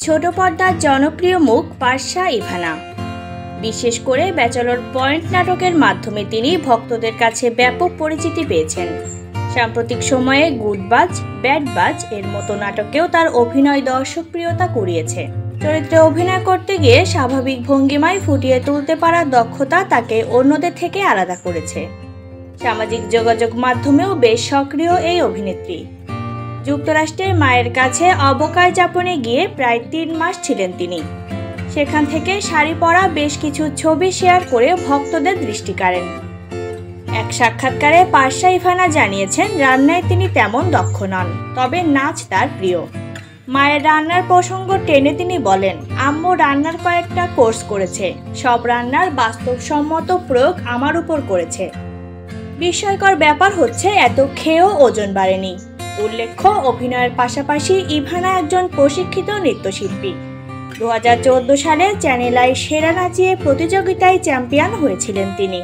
ছোট পর্দার জনপ্রিয় মুখ পারসা ইভানা। বিশেষ করে ব্যাচেলর পয়েন্ট নাটকের মাধ্যমে তিনি ভক্তদের কাছে ব্যাপক পরিচিতি পেয়েছেন। সাম্প্রতিক সময়ে গুডবাজ, ব্যাডবাজ এর মতো নাটকেও তার অভিনয় দর্শকপ্রিয়তা কুড়িয়েছে। চরিত্রে অভিনয় করতে গিয়ে স্বাভাবিক ভঙ্গিমায় ফুটিয়ে তুলতে পারার দক্ষতা তাকে অন্যদের থেকে আলাদা করেছে। সামাজিক যোগাযোগ মাধ্যমেও বেশ সক্রিয় এই অভিনেত্রী। যুক্তরাষ্ট্রের মায়ের কাছে অবকাশ যাপনে গিয়ে প্রায় 3 মাস ছিলেন তিনি। সেখান থেকে শাড়ি পরা বেশ কিছু ছবি শেয়ার করে ভক্তদের দৃষ্টি কাড়েন। এক সাক্ষাৎকারে পারসা ইভানা জানিয়েছেন, রান্নায় তিনি তেমন দক্ষ নন, তবে নাচ তার প্রিয়। মায়ের রান্নার প্রসঙ্গ টেনে তিনি বলেন, আম্মু রান্নার কয়েকটা কোর্স করেছে, সব রান্নার বাস্তবসম্মত প্রয়োগ আমার উপর করেছে। বিস্ময়কর ব্যাপার হচ্ছে এত খেয়েও ওজন বাড়েনি। উল্লেখ্য, অভিনয়ের পাশাপাশি ইভানা একজন প্রশিক্ষিত নৃত্যশিল্পী। 2014 সালে চ্যানেল আই সেরা নাচিয়ে প্রতিযোগিতায় চ্যাম্পিয়ন হয়েছিলেন তিনি।